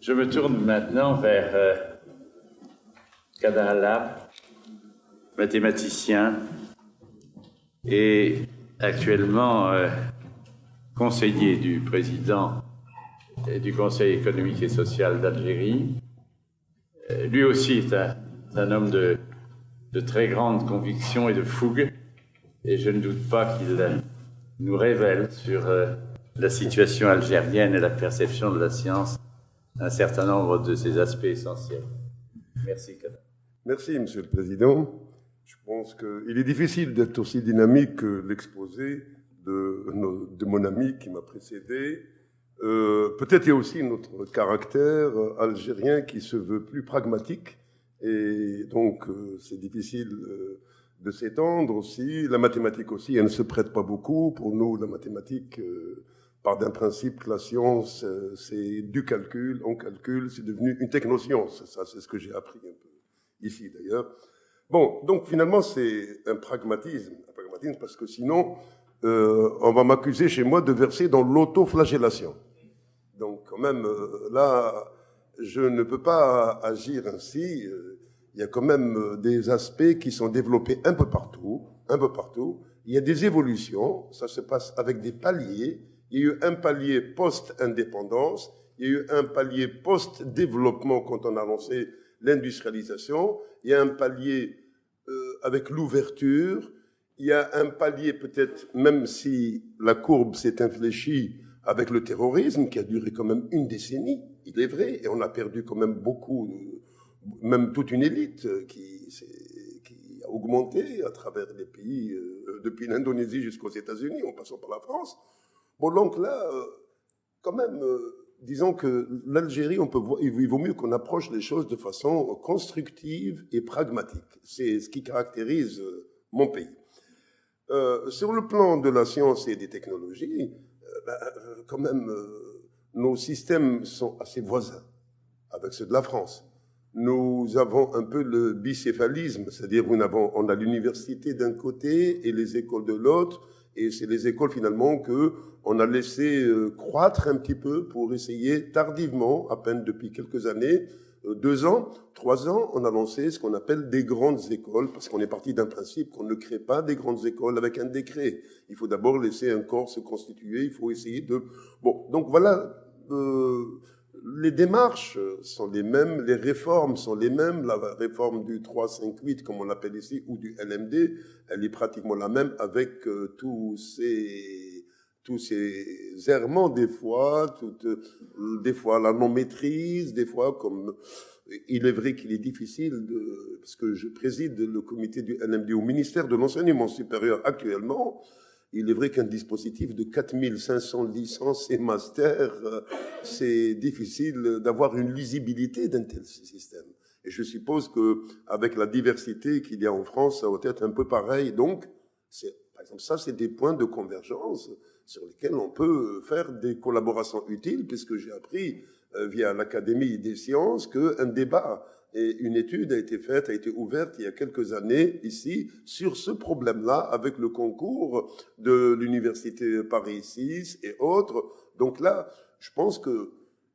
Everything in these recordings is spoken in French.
Je me tourne maintenant vers Kader Lab, mathématicien et actuellement conseiller du président du Conseil économique et social d'Algérie. Lui aussi est un homme de très grande conviction et de fougue, et je ne doute pas qu'il nous révèle sur la situation algérienne et la perception de la science un certain nombre de ses aspects essentiels. Merci, Kader. Merci, Monsieur le Président. Je pense qu'il est difficile d'être aussi dynamique que l'exposé de mon ami qui m'a précédé. Peut-être il y a aussi notre caractère algérien qui se veut plus pragmatique, et donc c'est difficile de s'étendre aussi. La mathématique aussi, elle ne se prête pas beaucoup. Pour nous, la mathématique, part d'un principe que la science, c'est du calcul, on calcule, c'est devenu une technoscience. Ça, c'est ce que j'ai appris un peu ici d'ailleurs. Bon, donc finalement, c'est un pragmatisme parce que sinon, on va m'accuser chez moi de verser dans l'autoflagellation. Donc quand même, là, je ne peux pas agir ainsi. Il y a quand même des aspects qui sont développés un peu partout. Il y a des évolutions, ça se passe avec des paliers. Il y a eu un palier post-indépendance, il y a eu un palier post-développement quand on a lancé l'industrialisation, il y a un palier avec l'ouverture, il y a un palier peut-être, même si la courbe s'est infléchie avec le terrorisme, qui a duré quand même une décennie, il est vrai, et on a perdu quand même beaucoup, même toute une élite qui a augmenté à travers les pays, depuis l'Indonésie jusqu'aux États-Unis, en passant par la France. Bon, donc là, quand même, disons que l'Algérie, il vaut mieux qu'on approche les choses de façon constructive et pragmatique. C'est ce qui caractérise mon pays. Sur le plan de la science et des technologies, quand même, nos systèmes sont assez voisins avec ceux de la France. Nous avons un peu le bicéphalisme, c'est-à-dire on a l'université d'un côté et les écoles de l'autre, et c'est les écoles finalement qu'on a laissé croître un petit peu pour essayer tardivement, à peine depuis quelques années, 2 ans, 3 ans, on a lancé ce qu'on appelle des grandes écoles, parce qu'on est parti d'un principe qu'on ne crée pas des grandes écoles avec un décret. Il faut d'abord laisser un corps se constituer, il faut essayer de... Bon, donc voilà, les démarches sont les mêmes, les réformes sont les mêmes. La réforme du 358, comme on l'appelle ici, ou du LMD, elle est pratiquement la même avec tous ces errements des fois la non-maîtrise, des fois comme... Il est vrai qu'il est difficile, parce que je préside le comité du LMD au ministère de l'Enseignement supérieur actuellement. Il est vrai qu'un dispositif de 4500 licences et masters, c'est difficile d'avoir une lisibilité d'un tel système. Et je suppose qu'avec la diversité qu'il y a en France, ça va être un peu pareil. Donc, par exemple, ça, c'est des points de convergence sur lesquels on peut faire des collaborations utiles, puisque j'ai appris via l'Académie des sciences qu'un débat et une étude a été ouverte il y a quelques années ici sur ce problème-là avec le concours de l'Université Paris 6 et autres. Donc là, je pense qu'il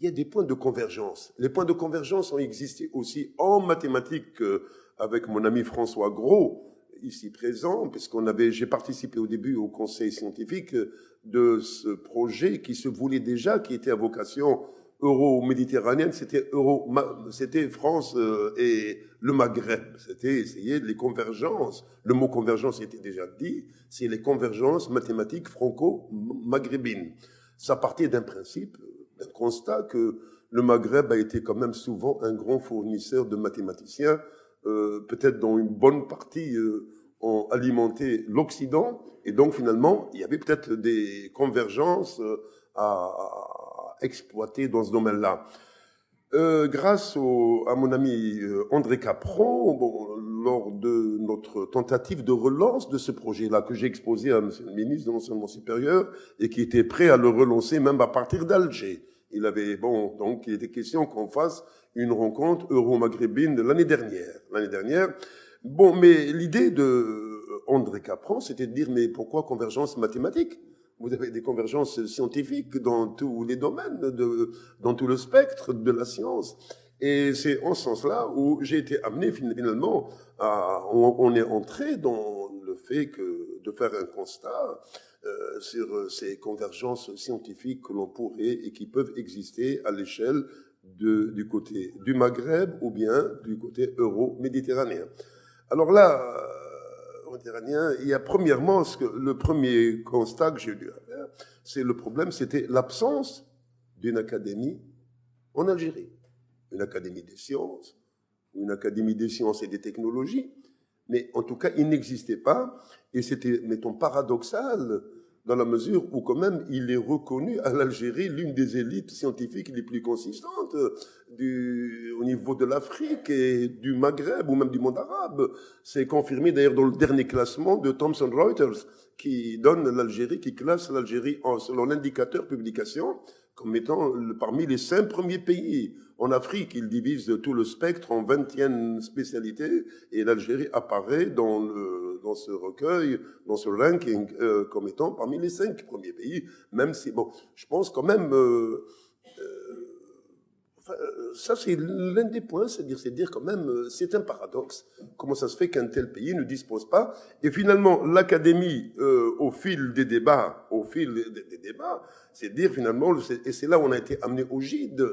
y a des points de convergence. Les points de convergence ont existé aussi en mathématiques avec mon ami François Gros, ici présent, j'ai participé au début au conseil scientifique de ce projet qui se voulait déjà, qui était à vocation euro-méditerranéenne, c'était France et le Maghreb. C'était essayer les convergences. Le mot convergence était déjà dit, c'est les convergences mathématiques franco-maghrébines. Ça partait d'un principe, d'un constat que le Maghreb a été quand même souvent un grand fournisseur de mathématiciens, peut-être dont une bonne partie ont alimenté l'Occident, et donc finalement, il y avait peut-être des convergences à exploiter dans ce domaine-là. Grâce à mon ami André Capron, lors de notre tentative de relance de ce projet-là, que j'ai exposé à M. le ministre de l'Enseignement supérieur, et qui était prêt à le relancer même à partir d'Alger. Il était question qu'on fasse une rencontre euro-maghrébine l'année dernière. Bon, mais l'idée de André Capron, c'était de dire, mais pourquoi convergence mathématique? vous avez des convergences scientifiques dans tous les domaines, dans tout le spectre de la science. Et c'est en ce sens-là où j'ai été amené finalement on est entré dans le fait de faire un constat sur ces convergences scientifiques que l'on pourrait et qui peuvent exister à l'échelle du côté du Maghreb ou bien du côté euro-méditerranéen. Alors là, méditerranéen, il y a premièrement le premier constat que j'ai eu à faire, c'est le problème, c'était l'absence d'une académie en Algérie. Une académie des sciences, une académie des sciences et des technologies, mais en tout cas, il n'existait pas, et c'était, mettons, paradoxal, dans la mesure où quand même il est reconnu à l'Algérie l'une des élites scientifiques les plus consistantes au niveau de l'Afrique et du Maghreb ou même du monde arabe. C'est confirmé d'ailleurs dans le dernier classement de Thomson Reuters qui donne l'Algérie, qui classe l'Algérie selon l'indicateur publication comme étant parmi les 5 premiers pays. En Afrique, il divise tout le spectre en 20e spécialités et l'Algérie apparaît dans ce recueil, dans ce ranking, comme étant parmi les 5 premiers pays, même si, bon, je pense quand même, ça c'est l'un des points, c'est dire quand même, c'est un paradoxe, comment ça se fait qu'un tel pays ne dispose pas, et finalement, l'Académie, au fil des débats, c'est dire finalement, et c'est là où on a été amené au GIDE.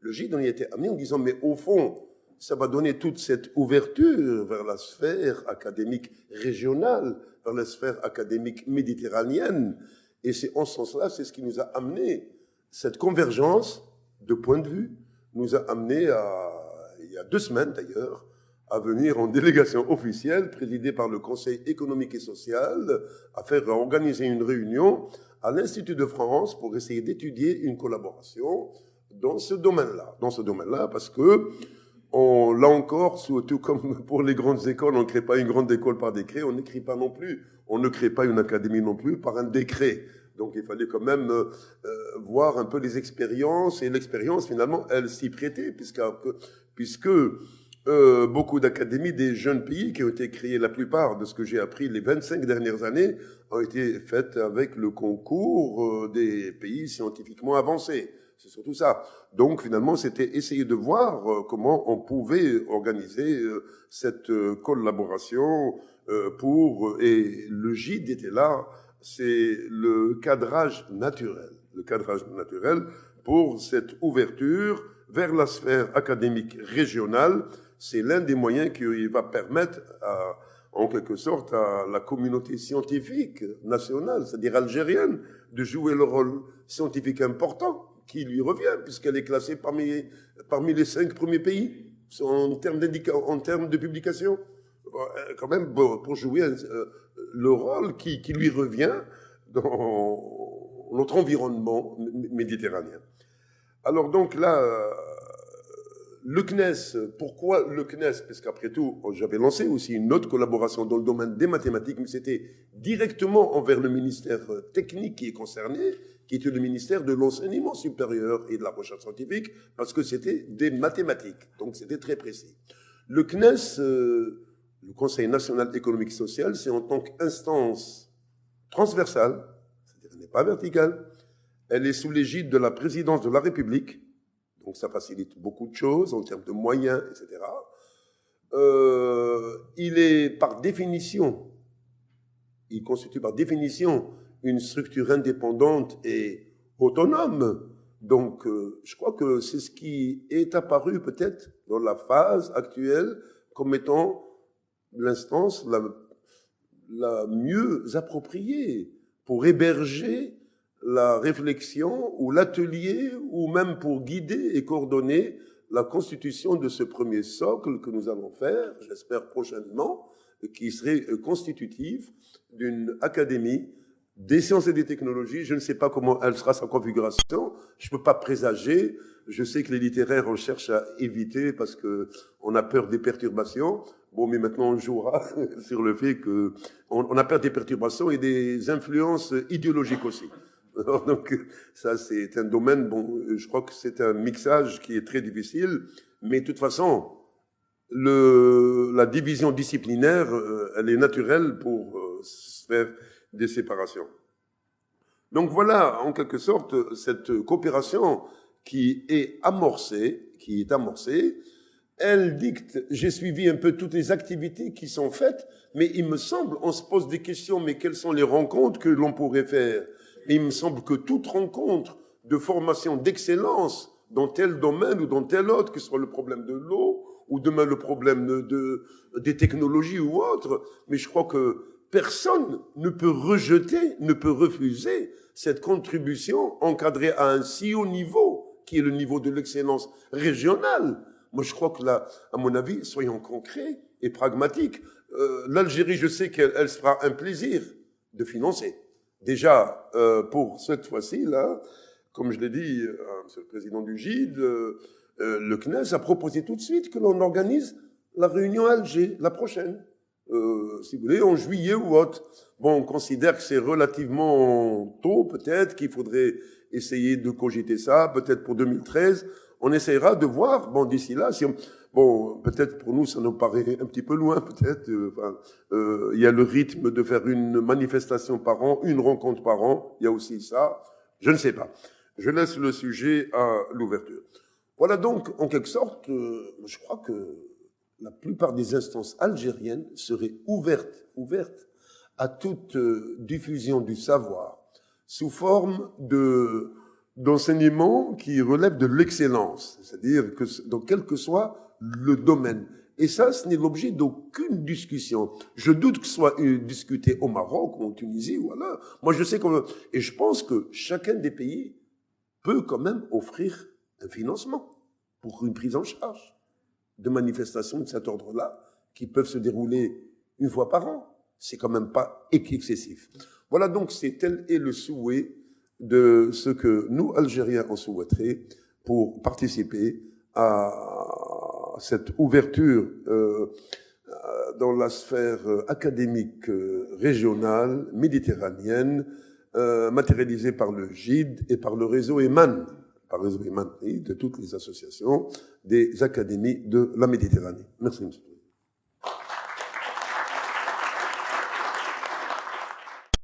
Le GIDE, on y a été amené en disant, mais au fond, ça va donner toute cette ouverture vers la sphère académique régionale, vers la sphère académique méditerranéenne. Et c'est en ce sens-là, c'est ce qui nous a amené, cette convergence de points de vue, nous a amené il y a 2 semaines d'ailleurs, à venir en délégation officielle, présidée par le Conseil économique et social, à faire organiser une réunion à l'Institut de France pour essayer d'étudier une collaboration dans ce domaine-là, parce que là encore, surtout comme pour les grandes écoles, on ne crée pas une grande école par décret, on n'écrit pas non plus, on ne crée pas une académie non plus par un décret. Donc il fallait quand même voir un peu les expériences, et l'expérience finalement, elle s'y prêtait, puisque beaucoup d'académies des jeunes pays qui ont été créées, la plupart de ce que j'ai appris les 25 dernières années, ont été faites avec le concours des pays scientifiquement avancés. C'est surtout ça. Donc finalement, c'était essayer de voir comment on pouvait organiser cette collaboration et le GIDE était là, c'est le cadrage naturel pour cette ouverture vers la sphère académique régionale. C'est l'un des moyens qui va permettre en quelque sorte à la communauté scientifique nationale, c'est-à-dire algérienne, de jouer le rôle scientifique important qui lui revient, puisqu'elle est classée parmi les 5 premiers pays en termes de publication, quand même pour jouer le rôle qui lui revient dans notre environnement méditerranéen. Alors donc là, le CNES, pourquoi le CNES? Parce qu'après tout, j'avais lancé aussi une autre collaboration dans le domaine des mathématiques, mais c'était directement envers le ministère technique qui est concerné, qui était le ministère de l'enseignement supérieur et de la recherche scientifique, parce que c'était des mathématiques, donc c'était très précis. Le CNES, le Conseil national économique et social, c'est en tant qu'instance transversale, c'est-à-dire elle n'est pas verticale, elle est sous l'égide de la présidence de la République, donc ça facilite beaucoup de choses en termes de moyens, etc. Il est par définition, il constitue par définition une structure indépendante et autonome. Donc je crois que c'est ce qui est apparu peut-être dans la phase actuelle comme étant l'instance la mieux appropriée pour héberger la réflexion ou l'atelier ou même pour guider et coordonner la constitution de ce premier socle que nous allons faire, j'espère prochainement, qui serait constitutif d'une académie des sciences et des technologies. Je ne sais pas comment elle sera sa configuration, je ne peux pas présager. Je sais que les littéraires en cherchent à éviter parce qu'on a peur des perturbations. Bon, mais maintenant on jouera sur le fait qu'on a peur des perturbations et des influences idéologiques aussi. Alors, donc ça c'est un domaine, bon, je crois que c'est un mixage qui est très difficile, mais de toute façon, la division disciplinaire, elle est naturelle pour faire des séparations. Donc voilà, en quelque sorte, cette coopération qui est amorcée, elle dicte, j'ai suivi un peu toutes les activités qui sont faites, mais il me semble, on se pose des questions, mais quelles sont les rencontres que l'on pourrait faire? Et il me semble que toute rencontre de formation d'excellence dans tel domaine ou dans tel autre, que ce soit le problème de l'eau, ou demain le problème des technologies ou autre, mais je crois que personne ne peut rejeter, ne peut refuser cette contribution encadrée à un si haut niveau, qui est le niveau de l'excellence régionale. Moi, je crois que là, à mon avis, soyons concrets et pragmatiques. L'Algérie, je sais qu'elle se fera un plaisir de financer. Déjà, pour cette fois-ci, là, comme je l'ai dit à M. le Président du GID, le CNES a proposé tout de suite que l'on organise la réunion à Alger, la prochaine. Si vous voulez, en juillet ou autre. Bon, on considère que c'est relativement tôt, peut-être, qu'il faudrait essayer de cogiter ça, peut-être pour 2013. On essaiera de voir, bon, d'ici là, si on, bon, peut-être pour nous, ça nous paraît un petit peu loin, peut-être. Il y a le rythme de faire une manifestation par an, une rencontre par an. Il y a aussi ça. Je ne sais pas. Je laisse le sujet à l'ouverture. Voilà donc, en quelque sorte, je crois que la plupart des instances algériennes seraient ouvertes à toute diffusion du savoir sous forme d'enseignement qui relève de l'excellence, c'est-à-dire que dans quel que soit le domaine. Et ça, ce n'est l'objet d'aucune discussion. Je doute que ce soit discuté au Maroc ou en Tunisie, voilà. Moi, je sais et je pense que chacun des pays peut quand même offrir un financement pour une prise en charge de manifestations de cet ordre-là qui peuvent se dérouler une fois par an. C'est quand même pas excessif. Voilà donc, tel est le souhait de ce que nous, Algériens, en souhaiteraient pour participer à cette ouverture dans la sphère académique régionale, méditerranéenne, matérialisée par le GID et par le réseau EMAN, de toutes les associations des académies de la Méditerranée. Merci, monsieur.